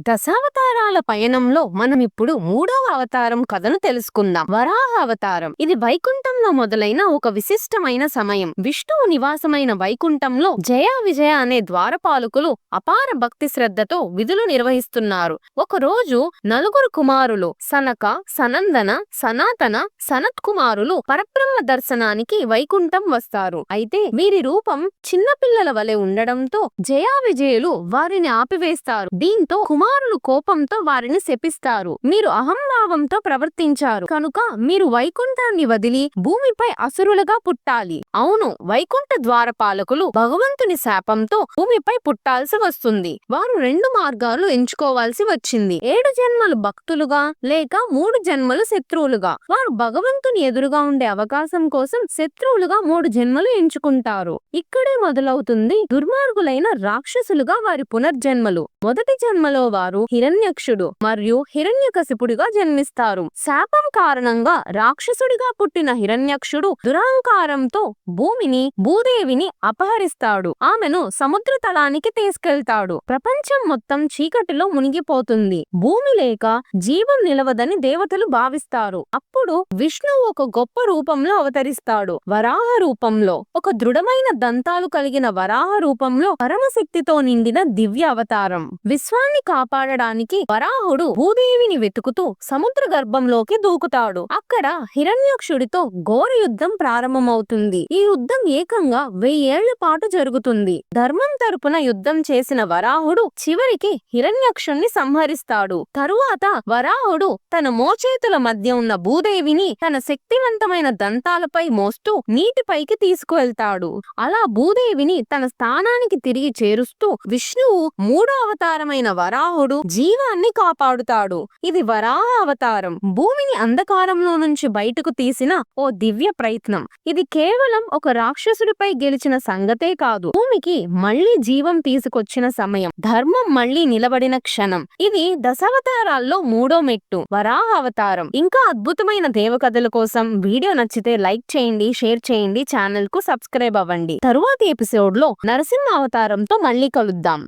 దశావతారాల పయనంలో మనం ఇప్పుడు మూడవ అవతారం కథను తెలుసుకుందాం. వరాహ అవతారం. ఇది వైకుంఠంలో మొదలైన ఒక విశిష్టమైన సమయం. విష్ణువు నివాసమైన వైకుంఠంలో జయ విజయ అనే ద్వారపాలకులు అపార భక్తి శ్రద్ధతో విధులు నిర్వహిస్తున్నారు. ఒక రోజు నలుగురు కుమారులు సనక, సనందన, సనాతన, సనత్ కుమారులు పరబ్రహ్మ దర్శనానికి వైకుంఠం వస్తారు. అయితే వీరి రూపం చిన్నపిల్లల వలె ఉండడంతో జయ విజయులు వారిని ఆపివేస్తారు. దీంతో కుమారులు కోపంతో వారిని శపిస్తారు. మీరు అహంభావంతో ప్రవర్తించారు కనుక మీరు వైకుంఠాన్ని వదిలి భూమిపై అసురులుగా పుట్టాలి. అవును, వైకుంఠ ద్వారపాలకులు భగవంతుని శాపంతో భూమిపై పుట్టాల్సి వస్తుంది. వారు 2 మార్గాలు ఎంచుకోవాల్సి వచ్చింది. 7 జన్మలు భక్తులుగా లేక 3 జన్మలు శత్రువులుగా. వారు భగవంతుని ఎదురుగా ఉండే అవకాశం కోసం శత్రువులుగా 3 జన్మలు ఎంచుకుంటారు. ఇక్కడే మొదలవుతుంది దుర్మార్గులైన రాక్షసులుగా వారి పునర్జన్మలు. మొదటి జన్మలో వారు హిరణ్యక్షుడు మరియు హిరణ్యకశిపుడిగా జన్మిస్తారు. శాపం కారణంగా రాక్షసుడిగా పుట్టిన హిరణ్యక్షుడు దురహంకారంతో భూదేవిని అపహరిస్తాడు. ఆమెను సముద్ర తలానికి తీసుకెళ్తాడు. ప్రపంచం మొత్తం చీకటిలో మునిగిపోతుంది. భూమి లేక జీవం నిలవదని దేవతలు భావిస్తారు. అప్పుడు విష్ణువు ఒక గొప్ప రూపంలో అవతరిస్తాడు. వరాహ రూపంలో. ఒక దృఢమైన దంతాలు కలిగిన వరాహ రూపంలో పరమశక్తితో నిండిన దివ్య అవతారం. విశ్వాన్ని కాపాడడానికి వరాహుడు భూదేవిని వెతుకుతూ సముద్ర గర్భంలోకి దూకుతాడు. అక్కడ హిరణ్యక్షుడితో ఘోర యుద్ధం ప్రారంభమవుతుంది. ఈ యుద్ధం ఏకంగా 1000 ఏళ్ల పాటు జరుగుతుంది. ధర్మం తరపున యుద్ధం చేసిన వరాహుడు చివరికి హిరణ్యక్షుణ్ణి సంహరిస్తాడు. తరువాత వరాహుడు తన మోచేతుల మధ్య ఉన్న భూదేవిని తన శక్తివంతమైన దంతాలపై మోస్తూ నీటిపైకి తీసుకువెళ్తాడు. అలా భూదేవిని తన స్థానానికి తిరిగి చేరుస్తూ విష్ణువు 3వ అవతారమైన వరాహుడు జీవాన్ని కాపాడుతాడు. ఇది వరాహ అవతారం. భూమిని అంధకారంలో నుంచి బయటకు తీసిన ఓ దివ్య ప్రయత్నం. ఇది కేవలం ఒక రాక్షసుడిపై గెలిచిన సంగతే కాదు, భూమికి మళ్లీ జీవం తీసుకొచ్చిన సమయం, ధర్మం మళ్లీ నిలబడిన క్షణం. ఇది దశావతారాల్లో 3వ మెట్టు, వరాహ అవతారం. ఇంకా అద్భుతమైన దేవకథల కోసం వీడియో నచ్చితే లైక్ చేయండి, షేర్ చేయండి, ఛానల్ కు సబ్స్క్రైబ్ అవ్వండి. తరువాతి ఎపిసోడ్ లో నరసింహ అవతారంతో మళ్లీ కలుద్దాం.